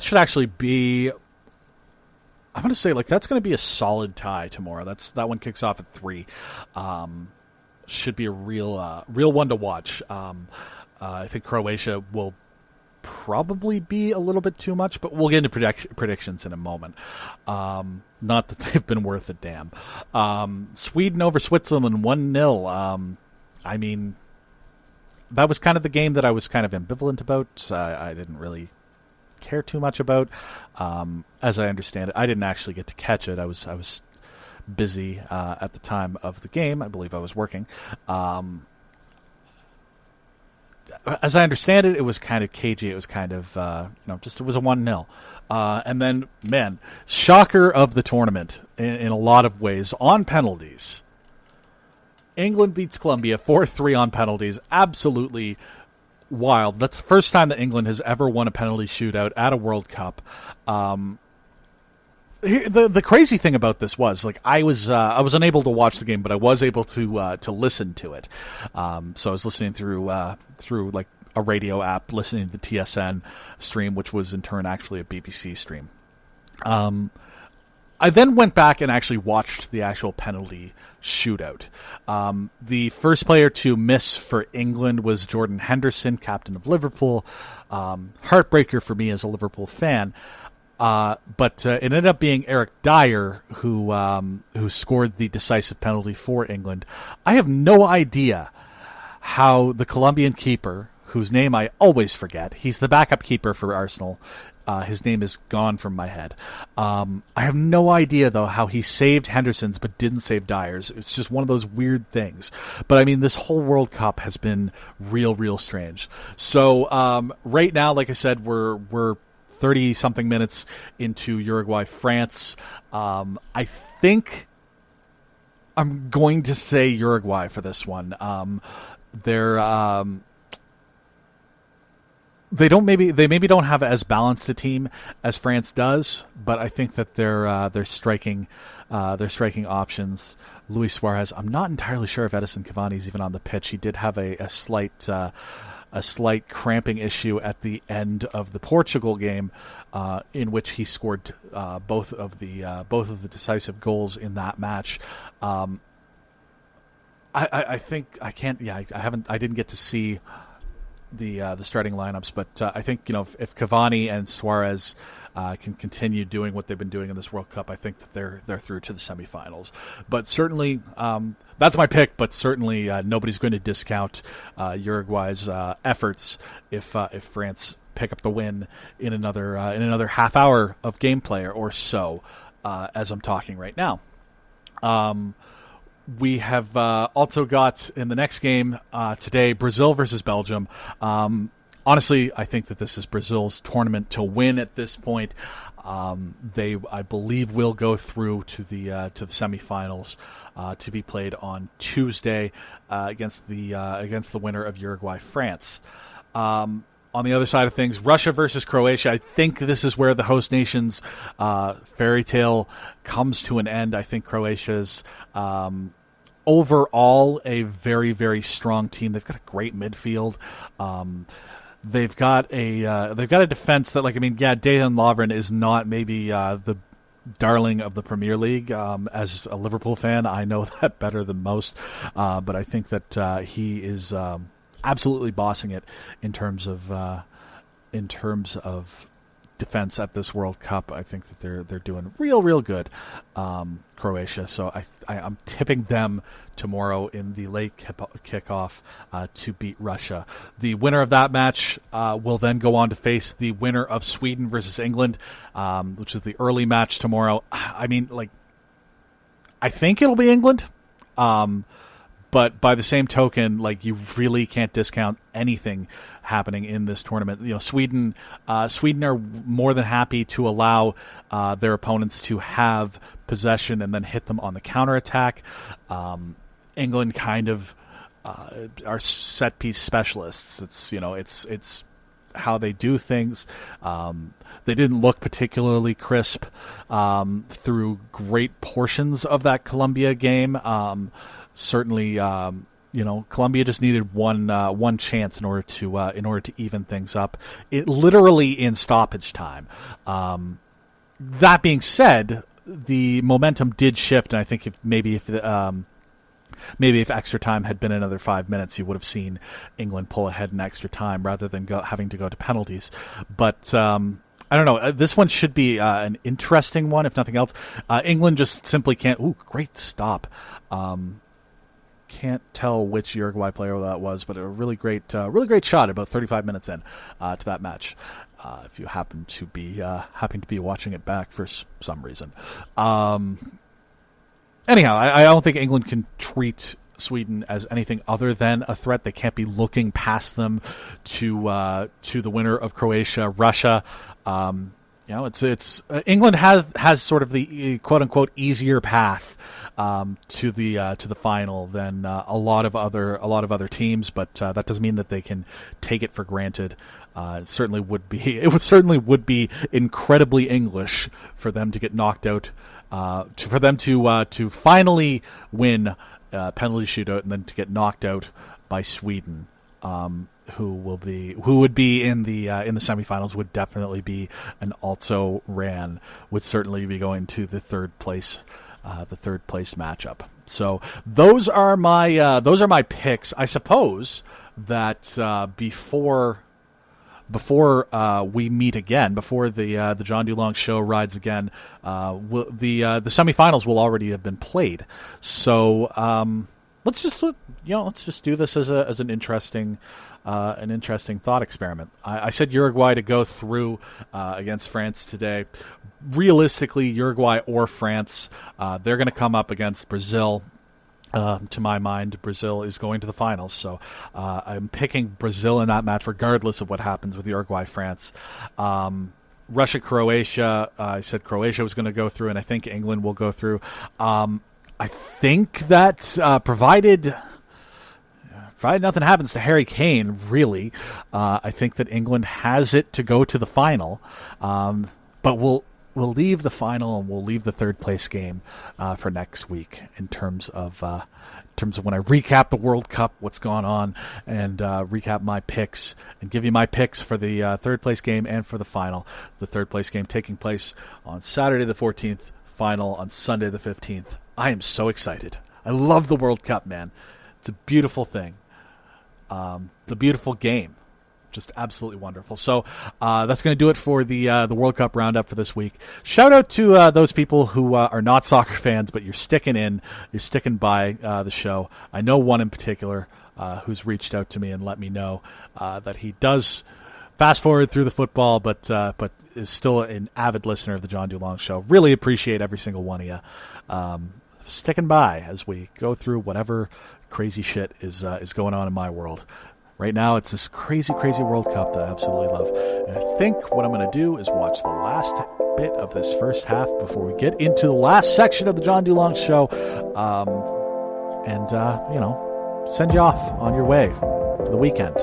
that should actually be, I'm going to say, like, that's going to be a solid tie tomorrow. That one kicks off at 3. Should be a real one to watch. I think Croatia will probably be a little bit too much, but we'll get into predictions in a moment. Not that they've been worth a damn. Sweden over Switzerland 1-0. I mean, that was kind of the game that I was kind of ambivalent about. I didn't really care too much about. As I understand it, I didn't actually get to catch it. I was busy at the time of the game. I believe I was working. As I understand it, it was kind of cagey. It was kind of, it was a 1-0. And then, man, shocker of the tournament in a lot of ways on penalties. England beats Colombia 4-3 on penalties. Absolutely wild. That's the first time that England has ever won a penalty shootout at a World Cup. The crazy thing about this was, like, I was unable to watch the game, but I was able to listen to it. So I was listening through like a radio app, listening to the TSN stream, which was in turn actually a BBC stream. I then went back and actually watched the actual penalty shootout. The first player to miss for England was Jordan Henderson, captain of Liverpool. Heartbreaker for me as a Liverpool fan. But it ended up being Eric Dyer who scored the decisive penalty for England. I have no idea how the Colombian keeper, whose name I always forget, he's the backup keeper for Arsenal. His name is gone from my head. I have no idea, though, how he saved Henderson's but didn't save Dyer's. It's just one of those weird things. But, I mean, this whole World Cup has been real strange. So, right now, like I said, we're 30-something minutes into Uruguay-France. I think I'm going to say Uruguay for this one. They maybe don't have as balanced a team as France does, but I think that their striking options. Luis Suarez. I'm not entirely sure if Edison Cavani is even on the pitch. He did have a slight cramping issue at the end of the Portugal game, in which he scored both of the decisive goals in that match. I think I can't. Yeah, I didn't get to see the starting lineups, but I think if Cavani and Suarez can continue doing what they've been doing in this World Cup, I think that they're through to the semifinals. But certainly, that's my pick. But certainly, nobody's going to discount Uruguay's efforts if France pick up the win in another half hour of gameplay or so, as I'm talking right now. We have also got in the next game today, Brazil versus Belgium. Honestly, I think that this is Brazil's tournament to win at this point. They, I believe, will go through to the semifinals to be played on Tuesday against the winner of Uruguay-France. On the other side of things, Russia versus Croatia. I think this is where the host nation's fairy tale comes to an end. I think Croatia's overall a very strong team. They've got a great midfield. They've got a defense that, Dejan Lovren is not maybe the darling of the Premier League. As a Liverpool fan, I know that better than most. But I think that he is absolutely bossing it in terms of defense at this World Cup. I think that they're doing real good, Croatia. So I'm tipping them tomorrow in the late kickoff to beat Russia. The winner of that match will then go on to face the winner of Sweden versus England, which is the early match tomorrow. I mean, I think it'll be England. But by the same token, you really can't discount anything happening in this tournament. Sweden are more than happy to allow their opponents to have possession and then hit them on the counterattack. England kind of are set piece specialists. It's how they do things. They didn't look particularly crisp through great portions of that Colombia game. Certainly, Colombia just needed one chance in order to even things up. It literally in stoppage time. That being said, the momentum did shift, and I think if extra time had been another 5 minutes, you would have seen England pull ahead in extra time rather than having to go to penalties. But I don't know. This one should be an interesting one, if nothing else. England just simply can't. Ooh, great stop. Can't tell which Uruguay player that was, but a really great shot about 35 minutes in to that match. If you happen to be watching it back for some reason. Anyhow, I don't think England can treat Sweden as anything other than a threat. They can't be looking past them to the winner of Croatia, Russia. It's England has sort of the quote unquote easier path to the final than a lot of other teams, but that doesn't mean that they can take it for granted. It certainly would be incredibly English for them to get knocked out, for them to finally win penalty shootout and then to get knocked out by Sweden. Who would be in the semifinals, would definitely be an also ran, would certainly be going to the third place matchup. So those are my picks. I suppose that before we meet again, before the John DeLong show rides again, the semifinals will already have been played. So let's just do this as an interesting thought experiment. I said Uruguay to go through against France today. Realistically, Uruguay or France, they're going to come up against Brazil. To my mind, Brazil is going to the finals, so I'm picking Brazil in that match, regardless of what happens with Uruguay-France. Russia-Croatia, I said Croatia was going to go through, and I think England will go through. I think that provided nothing happens to Harry Kane, really, I think that England has it to go to the final. But we'll leave the final and we'll leave the third place game for next week in terms of when I recap the World Cup, what's gone on, and recap my picks and give you my picks for the third place game and for the final. The third place game taking place on Saturday the 14th, final on Sunday the 15th. I am so excited. I love the World Cup, man. It's a beautiful thing. It's a beautiful game. Just absolutely wonderful. So that's going to do it for the World Cup roundup for this week. Shout out to those people who are not soccer fans, but you're sticking by the show. I know one in particular who's reached out to me and let me know that he does fast forward through the football, but is still an avid listener of the John DeLong Show. Really appreciate every single one of you sticking by as we go through whatever crazy shit is going on in my world. Right now, it's this crazy, crazy World Cup that I absolutely love. And I think what I'm going to do is watch the last bit of this first half before we get into the last section of the John DeLong Show. Send you off on your way for the weekend.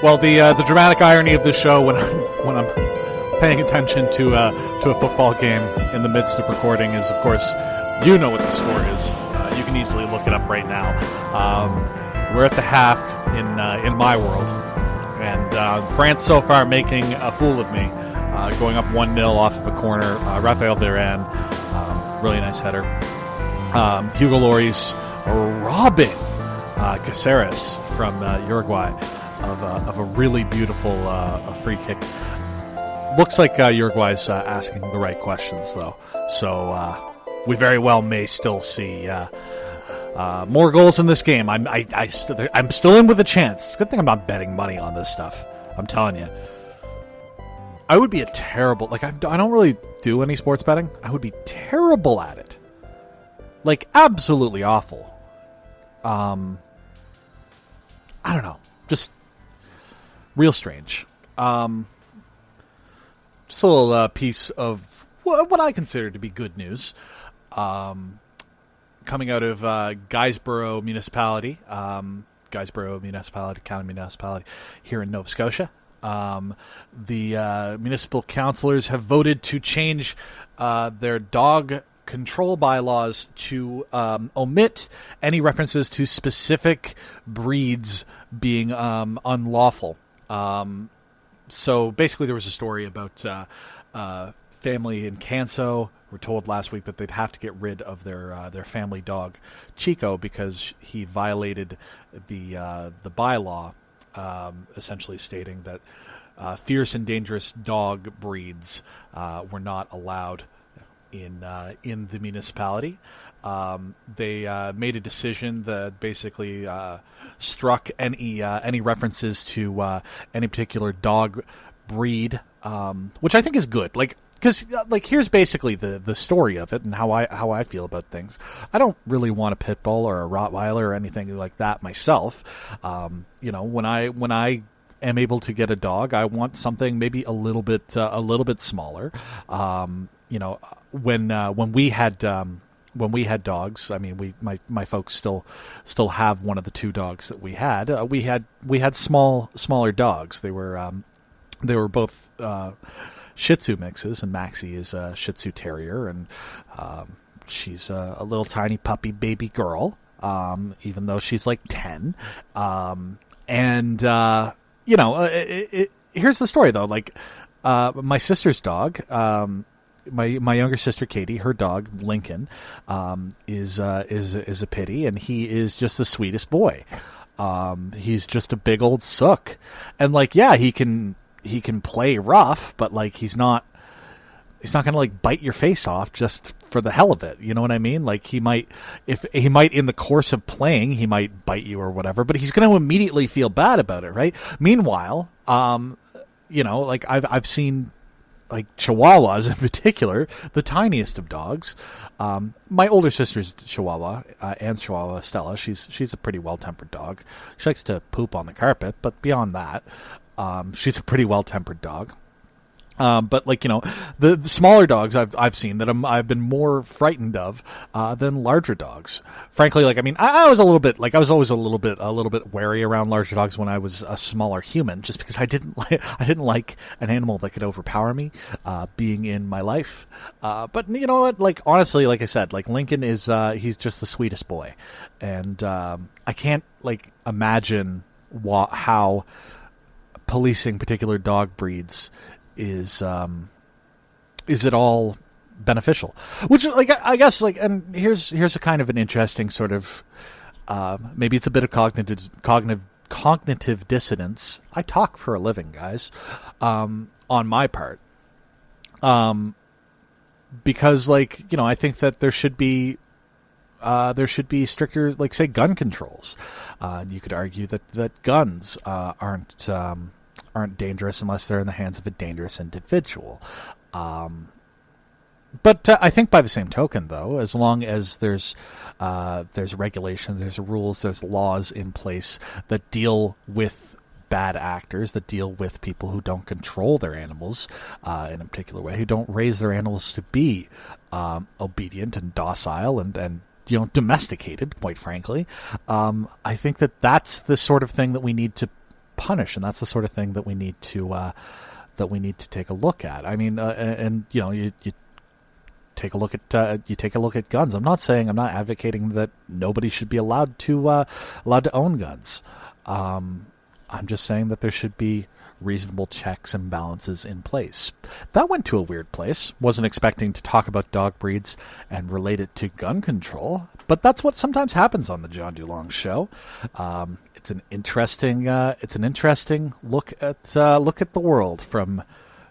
Well, the dramatic irony of this show when I'm paying attention to a football game in the midst of recording is, of course, you know what the score is. You can easily look it up right now. We're at the half in my world, and France so far making a fool of me, going up 1-0 off of a corner. Raphael Varane, really nice header. Hugo Lloris robbing Caceres from Uruguay of a really beautiful free kick. Looks like Uruguay's asking the right questions, though. So we very well may still see more goals in this game. I'm still in with a chance. It's a good thing I'm not betting money on this stuff. I'm telling you. I would be a terrible... Like, I don't really do any sports betting. I would be terrible at it. Like, absolutely awful. I don't know. Just real strange. Just a little piece of what I consider to be good news. Coming out of Guysborough Municipality. Guysborough Municipality, County Municipality here in Nova Scotia. The municipal councillors have voted to change their dog control bylaws to omit any references to specific breeds being unlawful. So basically there was a story about family in Canso. We're told last week that they'd have to get rid of their family dog Chico because he violated the bylaw, essentially stating that fierce and dangerous dog breeds were not allowed in the municipality. They made a decision that basically struck any references to any particular dog breed, which I think is good. Because here's basically the story of it and how I feel about things. I don't really want a pit bull or a Rottweiler or anything like that myself. When I am able to get a dog, I want something maybe a little bit smaller. When we had dogs, I mean, my folks still have one of the two dogs that we had. We had smaller dogs. They were both Shih Tzu mixes, and Maxie is a Shih Tzu Terrier, and she's a little tiny puppy baby girl, even though she's like 10. Here's the story though. My sister's dog, my younger sister Katie, her dog Lincoln, is a pitty, and he is just the sweetest boy. He's just a big old sook, and he can play rough, but he's not gonna bite your face off just for the hell of it. You know what I mean? He might in the course of playing, he might bite you or whatever, but he's gonna immediately feel bad about it, right? Meanwhile, I've seen Chihuahuas in particular, the tiniest of dogs. My older sister's Chihuahua, Anne's Chihuahua, Stella. She's a pretty well-tempered dog. She likes to poop on the carpet, but beyond that, she's a pretty well-tempered dog. But the smaller dogs I've seen that I've been more frightened of than larger dogs. Frankly, I was always a little bit wary around larger dogs when I was a smaller human, just because I didn't like an animal that could overpower me, being in my life. But you know what? Honestly, like I said, Lincoln is he's just the sweetest boy, and I can't imagine how policing particular dog breeds is at all beneficial? Which, I guess, and here's a kind of an interesting sort of, maybe it's a bit of cognitive dissonance. I talk for a living, guys, on my part, because I think that there should be stricter, say, gun controls. You could argue that guns aren't dangerous unless they're in the hands of a dangerous individual. But I think by the same token, though, as long as there's regulations, there's rules, there's laws in place that deal with bad actors, that deal with people who don't control their animals in a particular way, who don't raise their animals to be obedient and docile and domesticated, quite frankly. I think that's the sort of thing that we need to punish, and that's the sort of thing that we need to take a look at. I mean, you take a look at guns. I'm not advocating that nobody should be allowed to own guns. I'm just saying that there should be reasonable checks and balances in place. That went to a weird place. Wasn't expecting to talk about dog breeds and relate it to gun control, but that's what sometimes happens on the John DuLong Show. It's an interesting look at the world from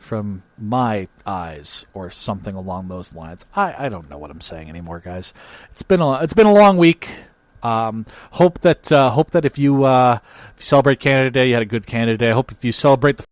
from my eyes, or something along those lines. I don't know what I'm saying anymore, guys. It's been a long week. Hope that if you celebrate Canada Day, you had a good Canada Day. I hope if you celebrate the